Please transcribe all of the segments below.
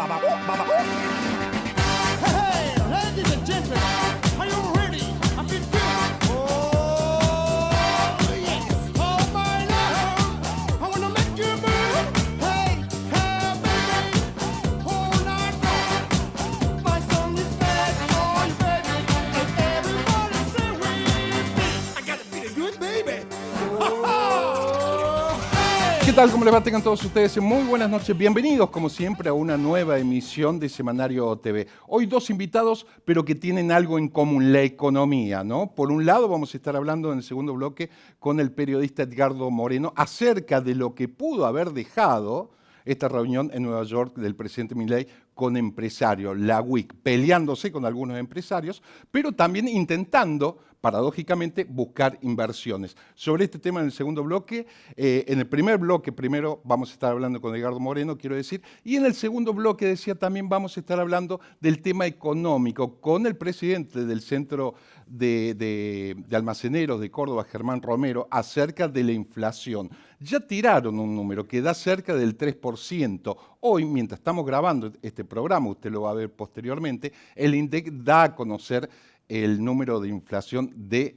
Hey, ladies and gentlemen, are you ready? I feel good. Oh, yes. Oh, my love, I wanna make you move. Hey, hey, baby, all night long. My song is bad for you, baby, and everybody say with me. I gotta be the good baby. ¿Qué tal? ¿Cómo les va? Tengan todos ustedes muy buenas noches. Bienvenidos, como siempre, a una nueva emisión de Semanario TV. Hoy dos invitados, pero que tienen algo en común, la economía, ¿no? Por un lado, vamos a estar hablando en el segundo bloque con el periodista Edgardo Moreno acerca de lo que pudo haber dejado esta reunión en Nueva York del presidente Milei con empresarios, la WIC, peleándose con algunos empresarios, pero también intentando, paradójicamente, buscar inversiones. Sobre este tema en el segundo bloque, en el primer bloque primero vamos a estar hablando con Edgardo Moreno, quiero decir, y en el segundo bloque, decía, también vamos a estar hablando del tema económico con el presidente del Centro de Almaceneros de Córdoba, Germán Romero, acerca de la inflación. Ya tiraron un número que da cerca del 3%. Hoy, mientras estamos grabando este programa, usted lo va a ver posteriormente, el INDEC da a conocer el número de inflación de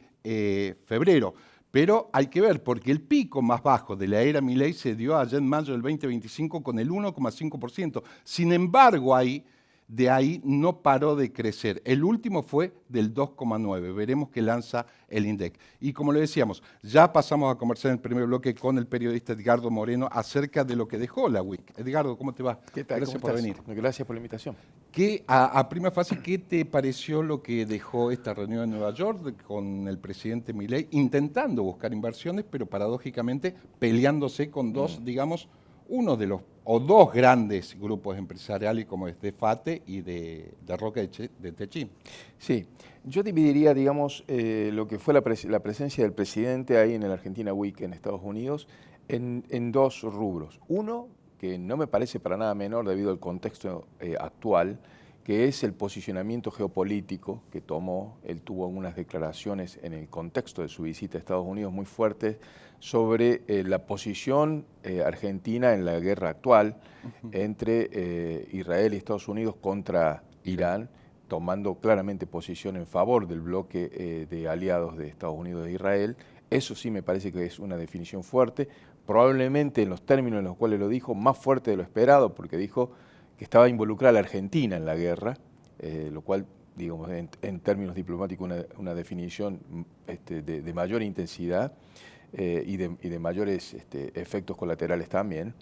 febrero. Pero hay que ver, porque el pico más bajo de la era Milei se dio allá en mayo del 2025 con el 1,5%. Sin embargo, de ahí no paró de crecer. El último fue del 2,9%. Veremos qué lanza el INDEC. Y como le decíamos, ya pasamos a conversar en el primer bloque con el periodista Edgardo Moreno acerca de lo que dejó la WIC. Edgardo, ¿cómo te va? ¿Qué tal? Gracias ¿Cómo por estás? venir. Gracias por la invitación. A prima fase, ¿qué te pareció lo que dejó esta reunión en Nueva York con el presidente Milei intentando buscar inversiones, pero paradójicamente peleándose con dos, digamos, uno de los o dos grandes grupos empresariales como es de FATE y de Roca de Techín? Sí, yo dividiría, digamos, lo que fue la presencia del presidente ahí en el Argentina Week en Estados Unidos en dos rubros. Uno, que no me parece para nada menor debido al contexto actual, que es el posicionamiento geopolítico que tomó. Él tuvo unas declaraciones en el contexto de su visita a Estados Unidos muy fuertes sobre la posición argentina en la guerra actual entre Israel y Estados Unidos contra Irán, tomando claramente posición en favor del bloque de aliados de Estados Unidos e Israel. Eso sí me parece que es una definición fuerte, probablemente en los términos en los cuales lo dijo, más fuerte de lo esperado, porque dijo que estaba involucrada la Argentina en la guerra, lo cual, digamos, en términos diplomáticos, una definición de mayor intensidad y de mayores efectos colaterales también.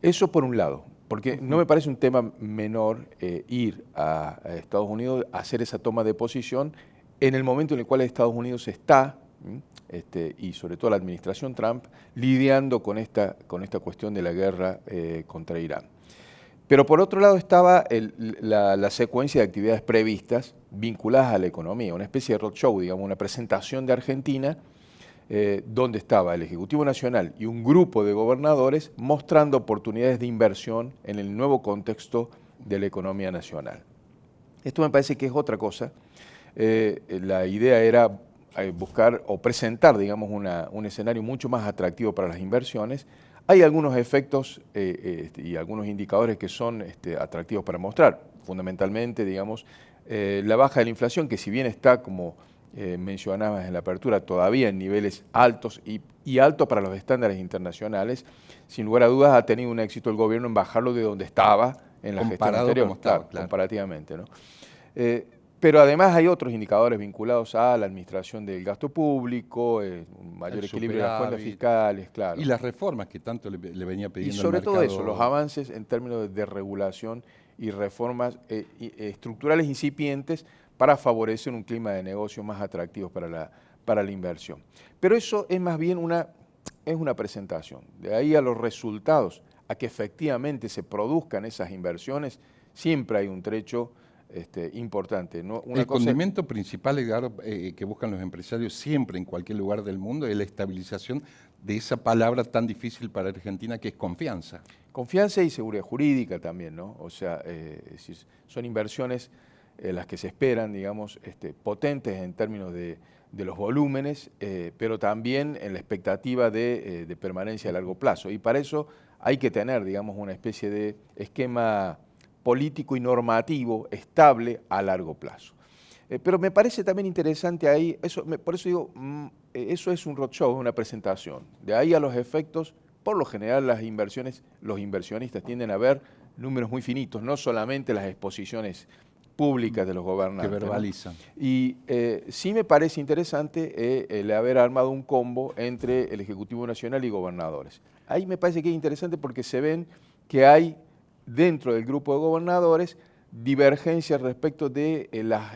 Eso por un lado, porque no me parece un tema menor ir a Estados Unidos a hacer esa toma de posición en el momento en el cual Estados Unidos está, y sobre todo la administración Trump, lidiando con esta cuestión de la guerra contra Irán. Pero por otro lado estaba la secuencia de actividades previstas vinculadas a la economía, una especie de roadshow, digamos, una presentación de Argentina, donde estaba el Ejecutivo Nacional y un grupo de gobernadores mostrando oportunidades de inversión en el nuevo contexto de la economía nacional. Esto me parece que es otra cosa. La idea era buscar o presentar, digamos, un escenario mucho más atractivo para las inversiones. Hay algunos efectos y algunos indicadores que son atractivos para mostrar. Fundamentalmente, digamos, la baja de la inflación, que si bien está, como mencionabas en la apertura, todavía en niveles altos y altos para los estándares internacionales, sin lugar a dudas ha tenido un éxito el gobierno en bajarlo de donde estaba en la gestión anterior, como estaba, claro. Comparativamente, ¿no? Pero además hay otros indicadores vinculados a la administración del gasto público, un mayor equilibrio de las cuentas fiscales, claro. Y las reformas que tanto le venía pidiendo Y sobre el mercado. todo eso, los avances en términos de regulación y reformas estructurales incipientes para favorecer un clima de negocio más atractivo para la inversión. Pero eso es más bien es una presentación. De ahí a los resultados, a que efectivamente se produzcan esas inversiones, siempre hay un trecho importante, ¿no? El condimento principal, Edgardo, que buscan los empresarios siempre en cualquier lugar del mundo es la estabilización de esa palabra tan difícil para Argentina que es confianza. Confianza y seguridad jurídica también, ¿no? O sea, son inversiones las que se esperan, digamos, potentes en términos de los volúmenes, pero también en la expectativa de permanencia a largo plazo. Y para eso hay que tener, digamos, una especie de esquema político y normativo estable a largo plazo. Pero me parece también interesante ahí, por eso digo, eso es un roadshow, una presentación. De ahí a los efectos, por lo general los inversionistas tienden a ver números muy finitos, no solamente las exposiciones públicas de los gobernantes. Que verbalizan. ¿No? Y sí me parece interesante el haber armado un combo entre el Ejecutivo Nacional y gobernadores. Ahí me parece que es interesante porque se ven que hay dentro del grupo de gobernadores divergencias respecto de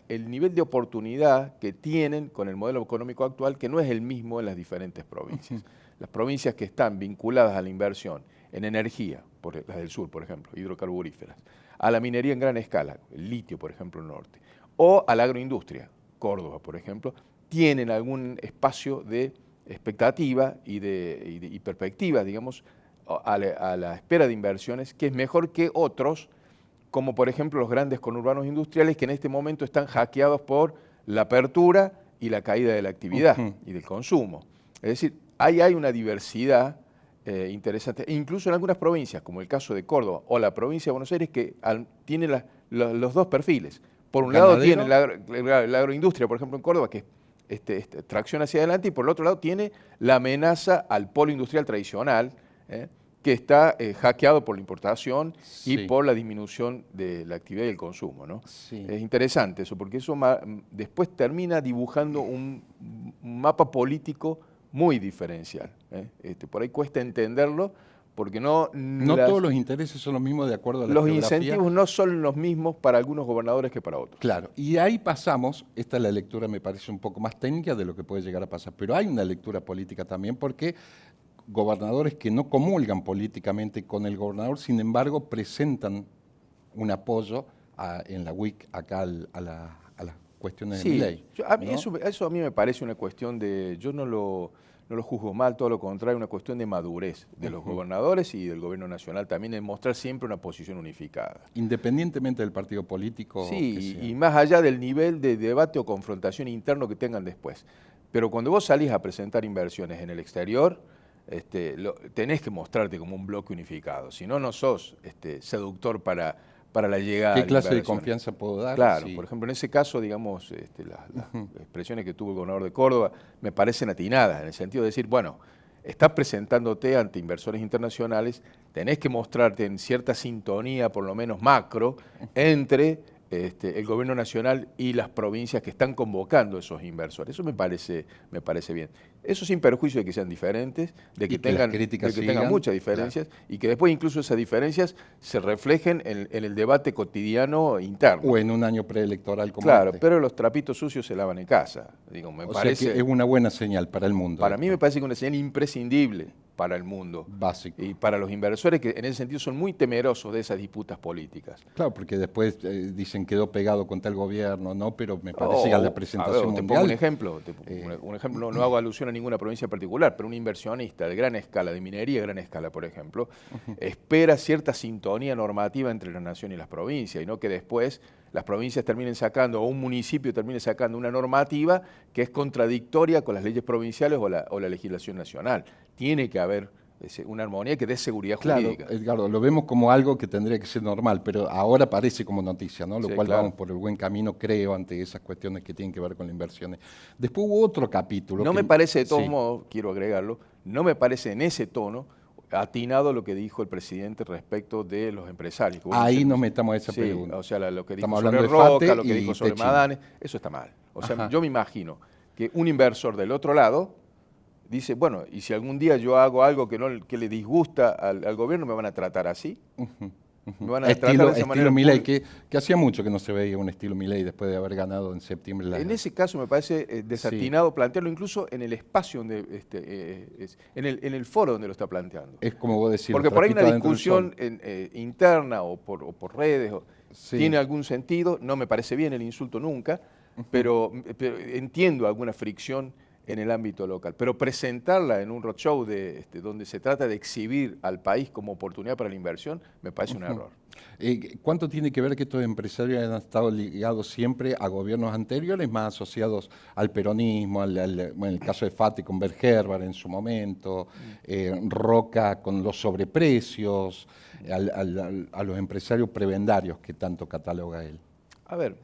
el nivel de oportunidad que tienen con el modelo económico actual, que no es el mismo en las diferentes provincias. Las provincias que están vinculadas a la inversión en energía, las del sur, por ejemplo, hidrocarburíferas, a la minería en gran escala, el litio, por ejemplo, en el norte, o a la agroindustria, Córdoba, por ejemplo, tienen algún espacio de expectativa y perspectiva, digamos, a la espera de inversiones, que es mejor que otros, como por ejemplo los grandes conurbanos industriales, que en este momento están hackeados por la apertura y la caída de la actividad y del consumo. Es decir, ahí hay una diversidad interesante, e incluso en algunas provincias, como el caso de Córdoba o la provincia de Buenos Aires, que tiene los dos perfiles. Por un lado tiene la agroindustria, por ejemplo en Córdoba, que es tracción hacia adelante, y por el otro lado tiene la amenaza al polo industrial tradicional, que está hackeado por la importación y por la disminución de la actividad y el consumo, ¿no? Sí. Es interesante eso, porque eso después termina dibujando un mapa político muy diferencial. Por ahí cuesta entenderlo, porque no todos los intereses son los mismos de acuerdo a la los geografía. incentivos no son los mismos para algunos gobernadores que para otros. Claro, y ahí pasamos, esta es la lectura me parece un poco más técnica de lo que puede llegar a pasar, pero hay una lectura política también, porque gobernadores que no comulgan políticamente con el gobernador, sin embargo, presentan un apoyo en la UIC acá a las cuestiones de Milei. Eso a mí me parece una cuestión de, yo no lo juzgo mal, todo lo contrario, una cuestión de madurez de los gobernadores y del gobierno nacional también en mostrar siempre una posición unificada. Independientemente del partido político. Sí, y más allá del nivel de debate o confrontación interno que tengan después. Pero cuando vos salís a presentar inversiones en el exterior, tenés que mostrarte como un bloque unificado, si no, no sos seductor para la llegada. ¿Qué clase de confianza puedo dar? Claro, por ejemplo, en ese caso, digamos, las expresiones que tuvo el gobernador de Córdoba me parecen atinadas, en el sentido de decir, bueno, estás presentándote ante inversores internacionales, tenés que mostrarte en cierta sintonía, por lo menos macro, entre el gobierno nacional y las provincias que están convocando esos inversores. Eso me parece bien. Eso sin perjuicio de que sean diferentes, de que tengan muchas diferencias, claro, y que después incluso esas diferencias se reflejen en el debate cotidiano interno. O en un año preelectoral como Claro, este. pero los trapitos sucios se lavan en casa. Digo, me parece, sea que es una buena señal para el mundo. Para mí me parece que es una señal imprescindible para el mundo. Básico. Y para los inversores que en ese sentido son muy temerosos de esas disputas políticas. Claro, porque después dicen quedó pegado contra el gobierno, ¿no? Pero me parece que a la presentación mundial... Te pongo un ejemplo, un ejemplo, no hago alusión a ninguna provincia en particular, pero un inversionista de gran escala, de minería de gran escala, por ejemplo, espera cierta sintonía normativa entre la nación y las provincias, y no que después las provincias terminen sacando, o un municipio termine sacando una normativa que es contradictoria con las leyes provinciales o la legislación nacional. Tiene que haber una armonía que dé seguridad jurídica. Claro, Edgardo, lo vemos como algo que tendría que ser normal, pero ahora parece como noticia, ¿no? Lo cual claro, vamos por el buen camino, creo, ante esas cuestiones que tienen que ver con las inversiones. Después hubo otro capítulo. No me parece, de todos modos, quiero agregarlo, no me parece en ese tono atinado lo que dijo el presidente respecto de los empresarios. Ahí nos metamos a esa pregunta. O sea, lo que dijo Estamos sobre hablando de Roca, Fate lo que dijo sobre Techin. Madane, eso está mal. O sea, yo me imagino que un inversor del otro lado dice, bueno, y si algún día yo hago algo que le disgusta al gobierno, ¿me van a tratar así? Me van a tratar de esa manera. Milei, que hacía mucho que no se veía un estilo Milei después de haber ganado en septiembre. En ese caso me parece desatinado plantearlo incluso en el espacio donde, en el foro donde lo está planteando. Es como vos decís. Porque por ahí una discusión interna o por redes tiene algún sentido, no me parece bien el insulto nunca, pero entiendo alguna fricción en el ámbito local. Pero presentarla en un roadshow donde se trata de exhibir al país como oportunidad para la inversión, me parece un error. ¿Cuánto tiene que ver que estos empresarios hayan estado ligados siempre a gobiernos anteriores, más asociados al peronismo, bueno, en el caso de Fati con Bert Herber en su momento, Roca con los sobreprecios, a los empresarios prebendarios que tanto cataloga él? A ver,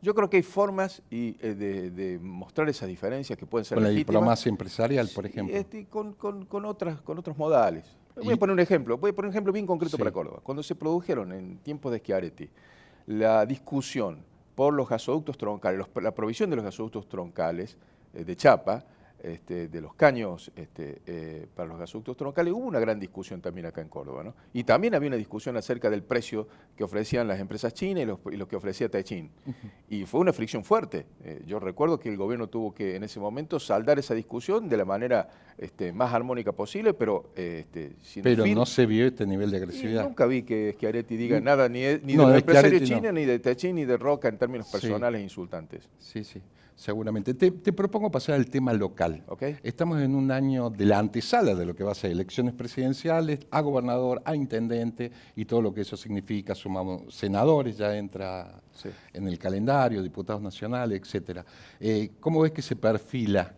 yo creo que hay formas de mostrar esas diferencias que pueden ser con la legítimas. diplomacia empresarial, por ejemplo. Con otros modales. Voy a poner un ejemplo bien concreto para Córdoba. Cuando se produjeron en tiempos de Schiaretti la discusión por los gasoductos troncales, la provisión de los gasoductos troncales de chapa, de los caños para los gasoductos troncales, hubo una gran discusión también acá en Córdoba, ¿no? Y también había una discusión acerca del precio que ofrecían las empresas chinas y los que ofrecía Techin. Y fue una fricción fuerte. Yo recuerdo que el gobierno tuvo que en ese momento saldar esa discusión de la manera más armónica posible, pero Pero no se vio este nivel de agresividad. Nunca vi que Schiaretti diga nada ni de No, los de empresarios Schiaretti chinos, ni de Techin, ni de Roca en términos Sí. personales e insultantes. Sí, sí, seguramente. Te propongo pasar al tema local. ¿Ok? Estamos en un año de la antesala de lo que va a ser elecciones presidenciales, a gobernador, a intendente y todo lo que eso significa. Sumamos senadores, ya entra Sí. en el calendario, diputados nacionales, etcétera. ¿Cómo ves que se perfila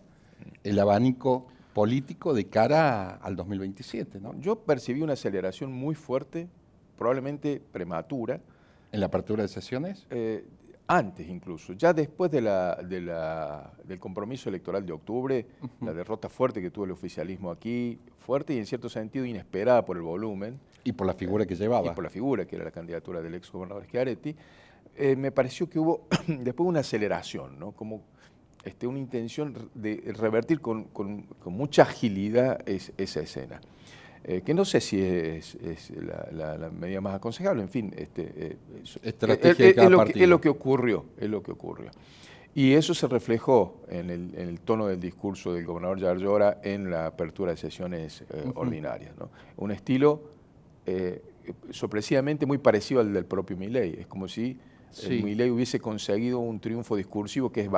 el abanico político de cara al 2027, ¿no? Yo percibí una aceleración muy fuerte, probablemente prematura, En la apertura de sesiones. antes incluso, ya después del compromiso electoral de octubre, la derrota fuerte que tuvo el oficialismo aquí, fuerte y en cierto sentido inesperada por el volumen, Y por la figura que llevaba. y por la figura que era la candidatura del ex gobernador Schiaretti, me pareció que hubo después una aceleración, ¿no? Como una intención de revertir con mucha agilidad esa escena. Que no sé si es la medida más aconsejable, en fin, Estrategia de cada partido. es lo que ocurrió. Y eso se reflejó en el tono del discurso del gobernador Yarlora en la apertura de sesiones ordinarias, ¿no? Un estilo sorpresivamente muy parecido al del propio Milei. Es como si Sí. Milei hubiese conseguido un triunfo discursivo que es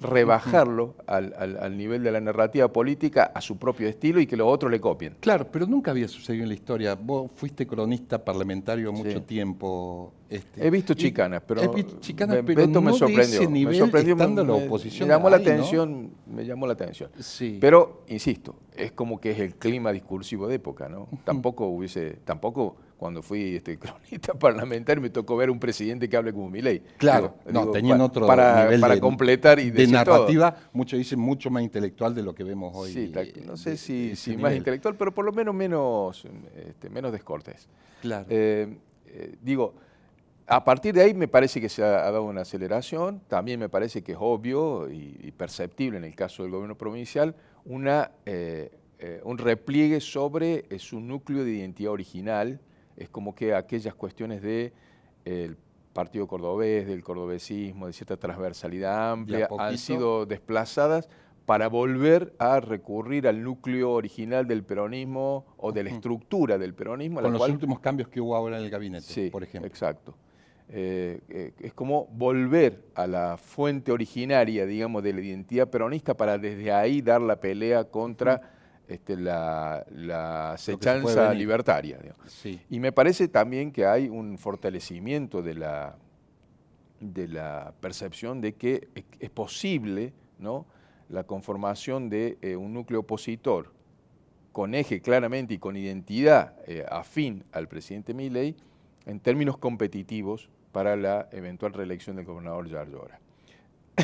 rebajarlo al nivel de la narrativa política a su propio estilo y que los otros le copien. Claro, pero nunca había sucedido en la historia. Vos fuiste cronista parlamentario mucho Sí. tiempo. He visto chicanas, pero He visto chicanas, esto pero me no sorprendió. de ese nivel, estando la oposición me llamó la ahí, ¿no? atención, me llamó la atención. Sí. Pero, insisto, es como que es el clima discursivo de época, ¿no? Tampoco cuando fui cronista parlamentario me tocó ver un presidente que hable como Milei. Claro, tenían otro nivel para de, completar y de decir narrativa, muchos dicen mucho más intelectual de lo que vemos hoy. Sí, no sé de si ese más nivel. intelectual, pero por lo menos menos descortés. Claro. Digo, a partir de ahí me parece que se ha dado una aceleración, también me parece que es obvio y perceptible en el caso del gobierno provincial un repliegue sobre su núcleo de identidad original. Es como que aquellas cuestiones del partido cordobés, del cordobesismo, de cierta transversalidad amplia, han sido desplazadas para volver a recurrir al núcleo original del peronismo o de la estructura del peronismo. Con los últimos cambios que hubo ahora en el gabinete, sí, por ejemplo. Exacto. Es como volver a la fuente originaria, digamos, de la identidad peronista para desde ahí dar la pelea contra la acechanza libertaria. Sí. Y me parece también que hay un fortalecimiento de la percepción de que es posible, ¿no?, la conformación de un núcleo opositor con eje claramente y con identidad afín al presidente Milei en términos competitivos para la eventual reelección del gobernador Yarlora.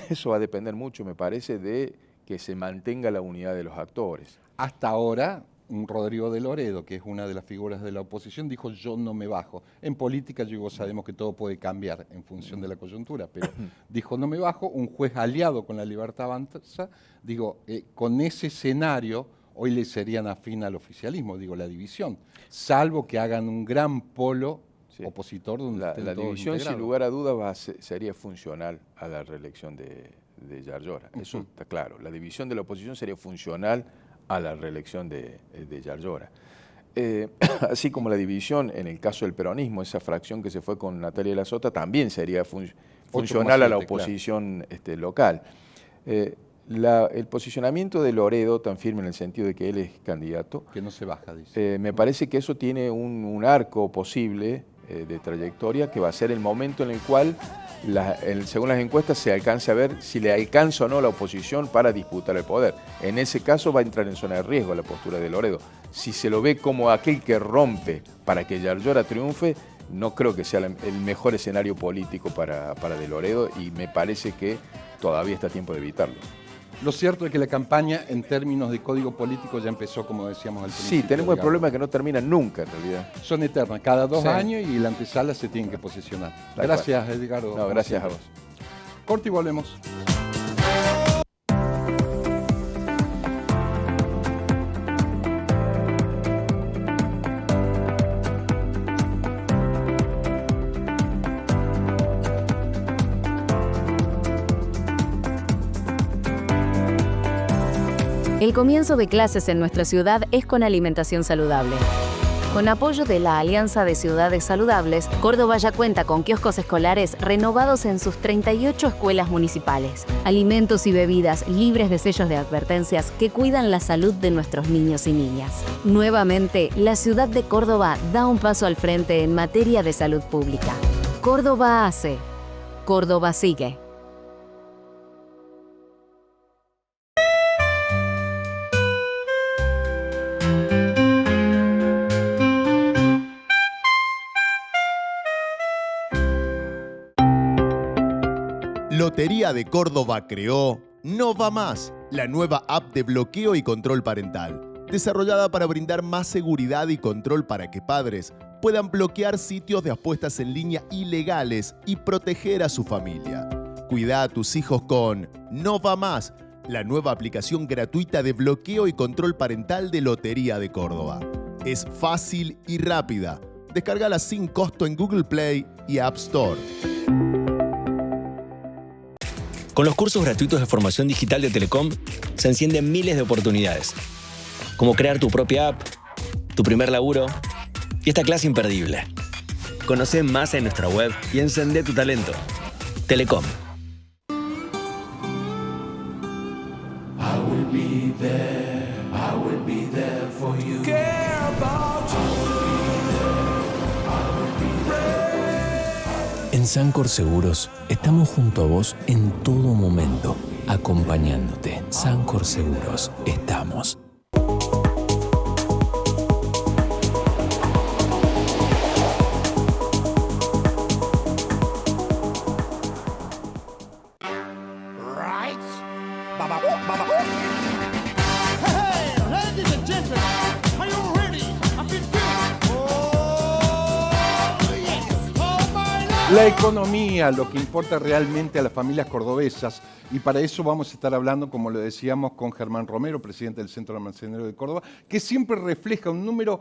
Eso va a depender mucho, me parece, de que se mantenga la unidad de los actores. Hasta ahora, Rodrigo de Loredo, que es una de las figuras de la oposición, dijo: yo no me bajo. En política, sabemos que todo puede cambiar en función de la coyuntura, pero dijo: no me bajo. Un juez aliado con la Libertad Avanza, con ese escenario, hoy le serían afín al oficialismo, la división, salvo que hagan un gran polo opositor donde estén la todos división, integrados. sin lugar a dudas, sería funcional a la reelección de Yarlora. Eso está claro. La división de la oposición sería funcional a la reelección de Yarlora. Así como la división, en el caso del peronismo, esa fracción que se fue con Natalia de la Sota, también sería funcional a la oposición local. El posicionamiento de Loredo, tan firme en el sentido de que él es candidato, Que no se baja, dice. me parece que eso tiene un arco posible de trayectoria, que va a ser el momento en el cual, según las encuestas, se alcance a ver si le alcanza o no la oposición para disputar el poder. En ese caso va a entrar en zona de riesgo la postura de Loredo. Si se lo ve como aquel que rompe para que Yarlora triunfe, no creo que sea el mejor escenario político para De Loredo, y me parece que todavía está a tiempo de evitarlo. Lo cierto es que la campaña en términos de código político ya empezó, como decíamos al principio. Sí, tenemos el problema que no termina nunca en realidad. Son eternas, cada 2 Sí. años, y la antesala se tiene que posicionar. Tal Gracias, Edgardo. No, gracias a vos. Corte y volvemos. El comienzo de clases en nuestra ciudad es con alimentación saludable. Con apoyo de la Alianza de Ciudades Saludables, Córdoba ya cuenta con kioscos escolares renovados en sus 38 escuelas municipales. Alimentos y bebidas libres de sellos de advertencias que cuidan la salud de nuestros niños y niñas. Nuevamente, la ciudad de Córdoba da un paso al frente en materia de salud pública. Córdoba hace. Córdoba sigue. Lotería de Córdoba creó No Va Más, la nueva app de bloqueo y control parental, desarrollada para brindar más seguridad y control para que padres puedan bloquear sitios de apuestas en línea ilegales y proteger a su familia. Cuida a tus hijos con No Va Más, la nueva aplicación gratuita de bloqueo y control parental de Lotería de Córdoba. Es fácil y rápida. Descárgala sin costo en Google Play y App Store. Con los cursos gratuitos de formación digital de Telecom, se encienden miles de oportunidades, como crear tu propia app, tu primer laburo y esta clase imperdible. Conoce más en nuestra web y encendé tu talento. Telecom. En Sancor Seguros estamos junto a vos en todo momento, acompañándote. Sancor Seguros, estamos. Right? Hey, ladies and gentlemen, are you ready? I feel good. Oh, yes. Oh, my Lord. La economía, lo que importa realmente a las familias cordobesas, y para eso vamos a estar hablando, como lo decíamos, con Germán Romero, presidente del Centro Almacenero de Córdoba, que siempre refleja un número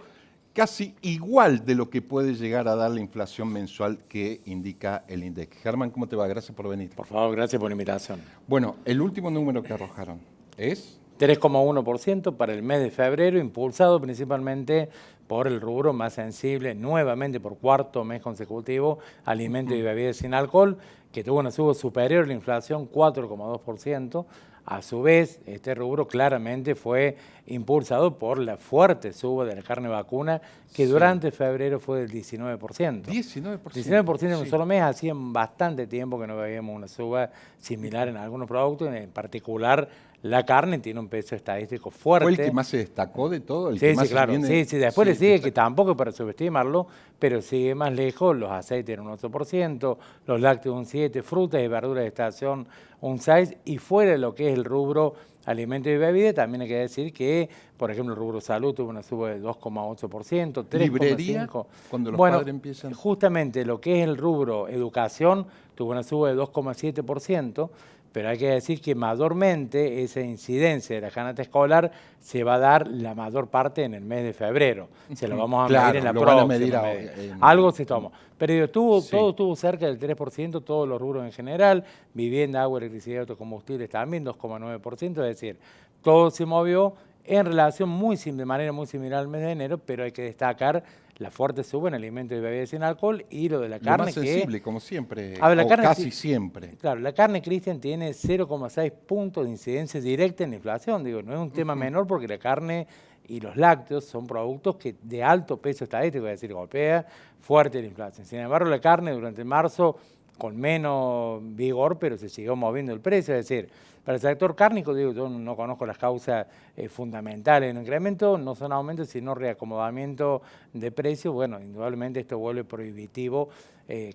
casi igual de lo que puede llegar a dar la inflación mensual que indica el INDEC. Germán, ¿cómo te va? Gracias por venir. Por favor, gracias por la invitación. Bueno, el último número que arrojaron es 3,1% para el mes de febrero, impulsado principalmente por el rubro más sensible, nuevamente por cuarto mes consecutivo, alimentos y bebidas sin alcohol, que tuvo una suba superior a la inflación, 4,2%. A su vez, este rubro claramente fue impulsado por la fuerte suba de la carne vacuna, que durante febrero fue del 19%. 19%. 19% en un Sí. solo mes. Hacía bastante tiempo que no veíamos una suba similar en algunos productos, en particular la carne tiene un peso estadístico fuerte. ¿Fue el que más se destacó de todo? El Sí, que más sí, se claro. viene- Sí, después le Sí, sigue, está- que tampoco para subestimarlo, pero sigue más lejos, los aceites en un 8%, los lácteos un 7%, frutas y verduras de estación un 6%, y fuera de lo que es el rubro alimentos y bebidas, también hay que decir que, por ejemplo, el rubro salud tuvo una suba de 2,8%, 3,5%. Librería, cuando los Bueno, padres empiezan... justamente lo que es el rubro educación tuvo una suba de 2,7%, pero hay que decir que mayormente esa incidencia de la canasta escolar se va a dar la mayor parte en el mes de febrero. Se lo vamos a Claro, medir en la lo van a próxima. medir media. en- Algo se tomó. Pero digo, Sí. todo estuvo cerca del 3%, todos los rubros en general, vivienda, agua, electricidad y autocombustibles también, 2,9%, es decir, todo se movió en relación de manera muy similar al mes de enero, pero hay que destacar la fuerte sube en alimentos y bebidas sin alcohol y lo de la Lo carne más sensible, como siempre, A ver, la o carne casi sí. siempre. Claro, la carne, Cristian, tiene 0,6 puntos de incidencia directa en la inflación. Digo, no es un tema menor porque la carne y los lácteos son productos que de alto peso estadístico, es decir, golpea fuerte la inflación. Sin embargo, la carne durante marzo con menos vigor, pero se siguió moviendo el precio. Es decir, para el sector cárnico, digo, yo no conozco las causas fundamentales en el incremento, no son aumentos, sino reacomodamiento de precios. Bueno, indudablemente esto vuelve prohibitivo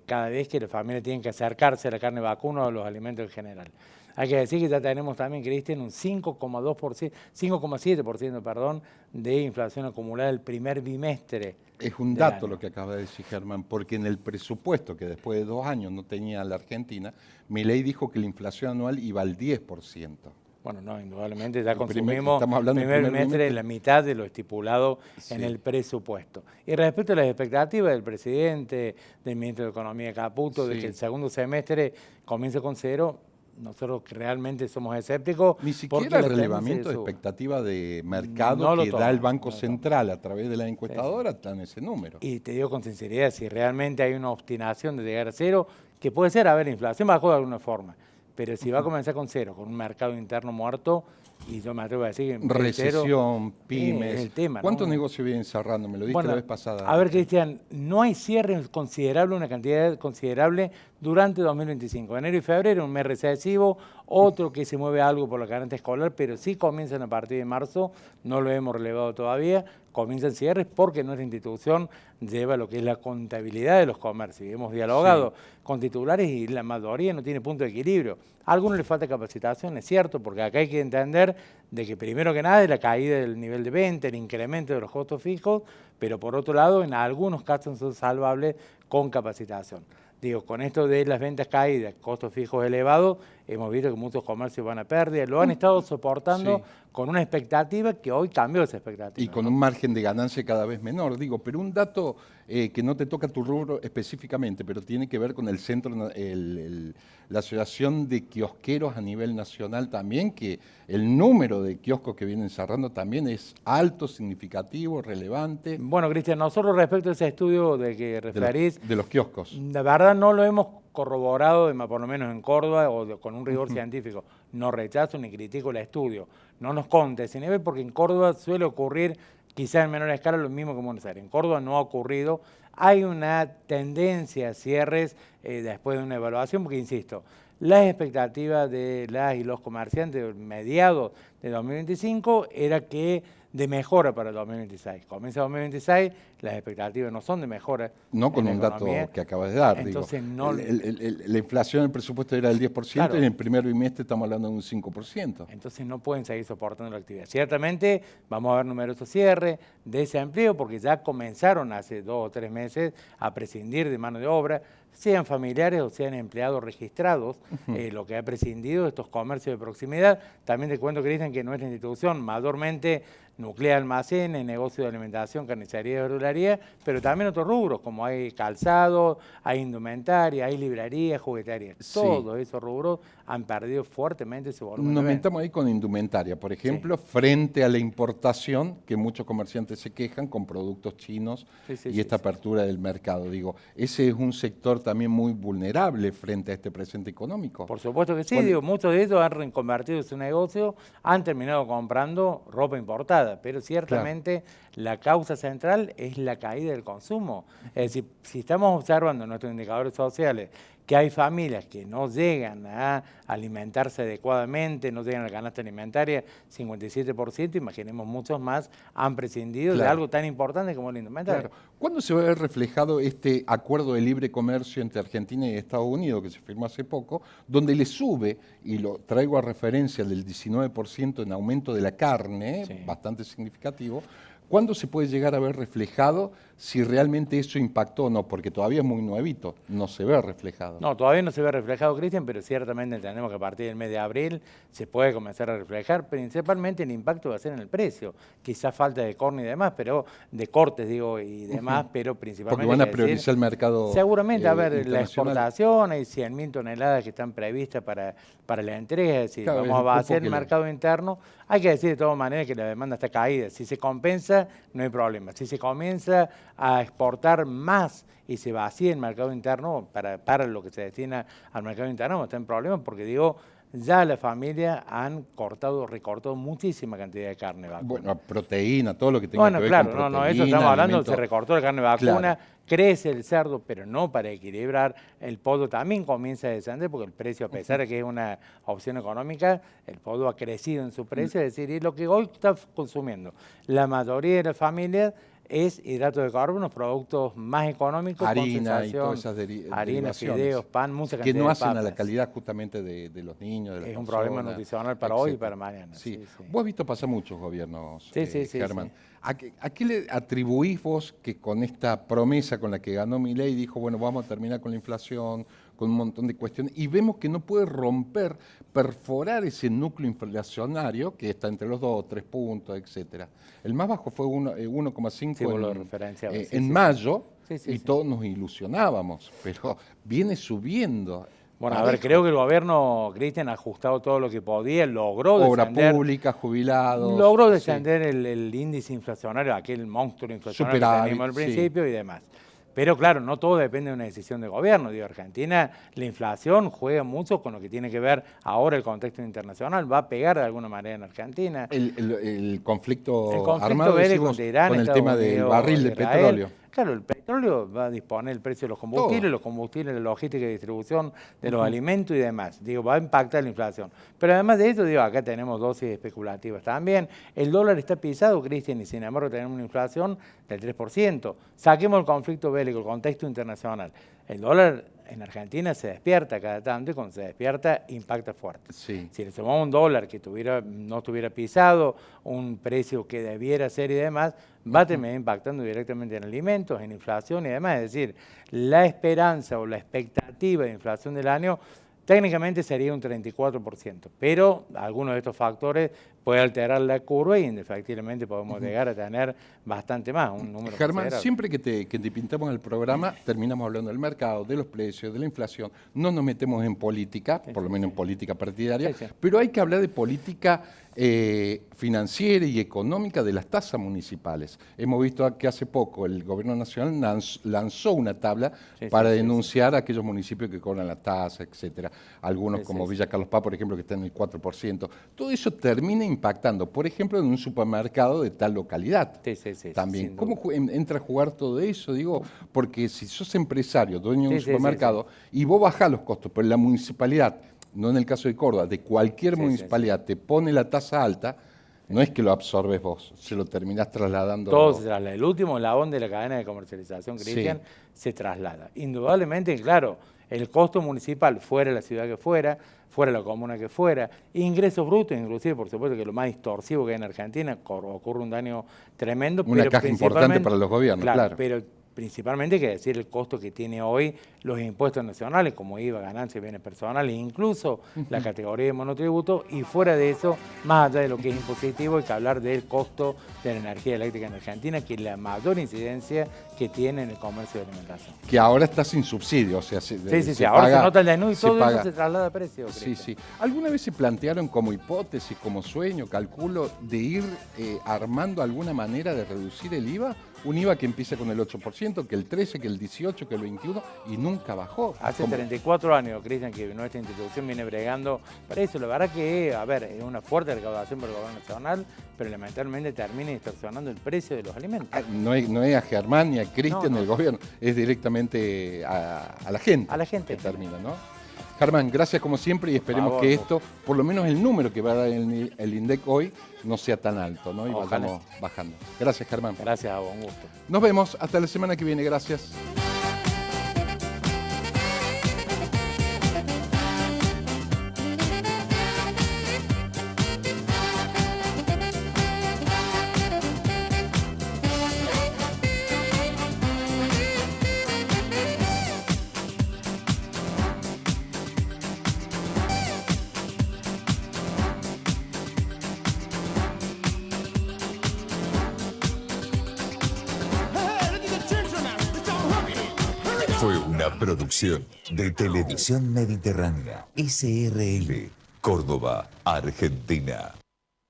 cada vez que las familias tienen que acercarse a la carne vacuna o a los alimentos en general. Hay que decir que ya tenemos también, Cristian, un 5,7%, perdón, de inflación acumulada el primer bimestre. Es un del dato año. lo que acaba de decir Germán, porque en el presupuesto que después de 2 años no tenía la Argentina, Milei dijo que la inflación anual iba al 10%. Bueno, no, indudablemente ya El primer- consumimos estamos hablando del primer primer bimestre bimestre. la mitad de lo estipulado en Sí. el presupuesto. Y respecto a las expectativas del presidente, del ministro de Economía Caputo, de Sí. que el segundo semestre comience con 0, nosotros que realmente somos escépticos. Ni porque siquiera el la tendencia relevamiento de suba. expectativa de mercado No lo que toma, da el Banco no lo toma. Central a través de la encuestadora está en ese número. Y te digo con sinceridad, si realmente hay una obstinación de llegar a 0, que puede ser, a ver, la inflación bajó de alguna forma, pero si va a comenzar con 0, con un mercado interno muerto, y yo me atrevo a decir que en vez de 0, Recesión, pymes. es el tema, ¿no? ¿Cuántos negocios vienen cerrando? Me lo diste Bueno, la vez pasada. a ver, Cristian, no hay cierre considerable, una cantidad considerable durante 2025. Enero y febrero, un mes recesivo, otro que se mueve algo por la carrera escolar, pero sí comienzan a partir de marzo, no lo hemos relevado todavía, comienzan cierres porque nuestra institución lleva lo que es la contabilidad de los comercios. Y hemos dialogado con titulares y la mayoría no tiene punto de equilibrio. A algunos les falta capacitación, es cierto, porque acá hay que entender de que primero que nada es la caída del nivel de venta, el incremento de los costos fijos, pero por otro lado en algunos casos son salvables con capacitación. Digo, con esto de las ventas caídas, costos fijos elevados, hemos visto que muchos comercios van a pérdida, lo han estado soportando Sí. con una expectativa que hoy cambió esa expectativa. Y con ¿no? un margen de ganancia cada vez menor, digo, pero un dato que no te toca tu rubro específicamente, pero tiene que ver con el centro, la asociación de kiosqueros a nivel nacional también, que el número de kioscos que vienen cerrando también es alto, significativo, relevante, Bueno, Cristian, nosotros respecto a ese estudio de que de referís, los kioscos. la verdad no lo hemos corroborado, por lo menos en Córdoba, con un rigor científico. No rechazo ni critico el estudio. No nos conta ese nivel porque en Córdoba suele ocurrir, quizás en menor escala, lo mismo que en Buenos Aires. En Córdoba no ha ocurrido. Hay una tendencia a cierres después de una evaluación, porque, insisto, las expectativas de las y los comerciantes mediados de 2025 era que de mejora para el 2026. Comienza 2026, las expectativas no son de mejora. No con en un la dato economía. que acabas de dar. Entonces, digo. no- La inflación del presupuesto era del 10% Claro. y en el primer bimestre estamos hablando de un 5%. Entonces no pueden seguir soportando la actividad. Ciertamente vamos a ver numerosos cierres, desempleo, porque ya comenzaron hace 2 o 3 meses a prescindir de mano de obra, sean familiares o sean empleados registrados, lo que ha prescindido de estos comercios de proximidad. También te cuento, Cristian, que nuestra institución mayormente nuclea almacenes, negocio de alimentación, carnicería y verdulería, pero también otros rubros, como hay calzado, hay indumentaria, hay librería, juguetería. Sí. Todos esos rubros han perdido fuertemente su volumen Nos de venta. metamos ahí con indumentaria, por ejemplo, frente a la importación, que muchos comerciantes se quejan con productos chinos Sí, y sí, esta sí. apertura del mercado. Digo, ese es un sector también muy vulnerable frente a este presente económico. Por supuesto que sí, ¿Cuál- digo, muchos de ellos han reconvertido su negocio, han terminado comprando ropa importada, pero ciertamente la causa central es la caída del consumo. Es decir, si estamos observando en nuestros indicadores sociales que hay familias que no llegan a alimentarse adecuadamente, no llegan a la canasta alimentaria, 57%, imaginemos muchos más han prescindido de Claro. algo tan importante como el indumentario. Claro. ¿Cuándo se va a ver reflejado este acuerdo de libre comercio entre Argentina y Estados Unidos que se firmó hace poco, donde le sube, y lo traigo a referencia del 19% en aumento de la carne, Sí. bastante significativo? ¿Cuándo se puede llegar a ver reflejado si realmente eso impactó o no? Porque todavía es muy nuevito, no se ve reflejado. No, todavía no se ve reflejado, Cristian, pero ciertamente entendemos que a partir del mes de abril se puede comenzar a reflejar, principalmente el impacto va a ser en el precio. Quizás falta de corte y demás, pero de cortes, digo, y demás, pero principalmente... Porque van a hay que decir, priorizar el mercado seguramente, a ver, la internacional. exportación, hay 100.000 toneladas que están previstas para la entrega, es decir, Claro, vamos es a el cupo vaciar que el le- mercado interno. Hay que decir de todas maneras que la demanda está caída. Si se compensa alcanza, no hay problema. Si se comienza a exportar más y se vacía el mercado interno para lo que se destina al mercado interno, vamos a estar en problemas porque digo, ya las familias han recortado muchísima cantidad de carne vacuna. Bueno, proteína, todo lo que tenga que ver claro, con proteína. no, eso estamos hablando, alimentos. se recortó la carne vacuna, Claro. crece el cerdo, pero no para equilibrar. El pollo también comienza a descender porque el precio, a pesar de que es una opción económica, el pollo ha crecido en su precio, es decir, y lo que hoy está consumiendo la mayoría de las familias es hidratos de carbono, productos más económicos, Harina y todas esas harina, derivaciones fideos, pan, mucha que cantidad no de hacen a la papas. calidad justamente de los niños, de las Es un personas, problema nutricional para hoy y etcétera. para mañana. Sí. Sí, sí. Vos has visto pasar muchos gobiernos, Sí, sí, Germán. sí. ¿A qué le atribuís vos que con esta promesa con la que ganó Milei dijo, bueno, vamos a terminar con la inflación, con un montón de cuestiones, y vemos que no puede perforar ese núcleo inflacionario que está entre los 2, 3 puntos, etcétera? El más bajo fue 1,5 Sí, vos lo referenciabas, sí, en sí. mayo, Sí, sí, y sí. todos nos ilusionábamos, pero viene subiendo. Bueno, a ver, parejo. creo que el gobierno, Cristian, ha ajustado todo lo que podía, logró Obra descender, pública, jubilados. logró sí. descender el índice inflacionario, aquel monstruo inflacionario que Superávit, teníamos al sí. principio y demás. Pero claro, no todo depende de una decisión de gobierno. Digo, Argentina, la inflación juega mucho con lo que tiene que ver ahora el contexto internacional. Va a pegar de alguna manera en Argentina. El conflicto, El conflicto armado bélico decimos, entre Irán, con el Estados tema del Unidos, barril de Israel. petróleo. Claro, el petróleo va a disponer el precio de los combustibles, la logística y distribución de los alimentos y demás. Digo, va a impactar la inflación. Pero además de eso, digo, acá tenemos dosis especulativas también. El dólar está pisado, Cristian, y sin embargo tenemos una inflación del 3%. Saquemos el conflicto bélico, el contexto internacional. El dólar en Argentina se despierta cada tanto y cuando se despierta impacta fuerte. Sí. Si le sumamos un dólar que no estuviera pisado, un precio que debiera ser y demás, va a terminar impactando directamente en alimentos, en inflación y demás. Es decir, la esperanza o la expectativa de inflación del año técnicamente sería un 34%, pero algunos de estos factores pueden alterar la curva y efectivamente podemos llegar a tener bastante más, un número Germán, considerable. siempre que te pintamos el programa, terminamos hablando del mercado, de los precios, de la inflación. No nos metemos en política, por lo menos en política partidaria, Sí, sí. pero hay que hablar de política financiera y económica de las tasas municipales. Hemos visto que hace poco el gobierno nacional lanzó una tabla para denunciar a aquellos municipios que cobran la tasa, etcétera. Algunos como Villa Carlos Paz, por ejemplo, que están en el 4%. Todo eso termina impactando, por ejemplo, en un supermercado de tal localidad. Sí, También. sin ¿Cómo duda. entra a jugar todo eso? Digo, porque si sos empresario, dueño de un Sí, sí, supermercado, y vos bajás los costos, pero la municipalidad, no en el caso de Córdoba, de cualquier municipalidad te pone la tasa alta, no es que lo absorbes vos, se lo terminás trasladando. Todo se traslada. El último eslabón de la cadena de comercialización, Cristian, se traslada. Indudablemente, claro, el costo municipal, fuera la ciudad que fuera la comuna que fuera, ingresos brutos, inclusive, por supuesto, que lo más distorsivo que hay en Argentina, ocurre un daño tremendo. Una pero caja importante principalmente- para los gobiernos, claro. Pero principalmente hay que decir el costo que tiene hoy los impuestos nacionales, como IVA, ganancias, bienes personales, incluso la categoría de monotributo, y fuera de eso, más allá de lo que es impositivo, hay que hablar del costo de la energía eléctrica en Argentina, que es la mayor incidencia que tiene en el comercio de alimentación. Que ahora está sin subsidio, o sea, Sí, ahora se nota el desnudo y todo paga. eso se traslada a precio. Sí, Cristian. sí. ¿Alguna vez se plantearon como hipótesis, como sueño, calculo, de ir armando alguna manera de reducir el IVA? Un IVA que empieza con el 8%, que el 13%, que el 18%, que el 21% y nunca bajó. Hace Como- 34 años, Cristian, que nuestra institución viene bregando para eso. La verdad que, a ver, es una fuerte recaudación por el gobierno nacional, pero lamentablemente termina distorsionando el precio de los alimentos. No es a Germán ni a Cristian No. el gobierno, es directamente a la gente. A la gente. Que termina, ¿no? Germán, gracias como siempre y esperemos favor, que vos. esto, por lo menos el número que va a dar el INDEC hoy, no sea tan alto, ¿no? Y Ojalá. vayamos bajando. Gracias, Germán. Gracias a vos, un gusto. Nos vemos hasta la semana que viene. Gracias. Hey, ladies and gentlemen, it's all happening. Hurry up. Fue una producción de Televisión Mediterránea, SRL, Córdoba, Argentina.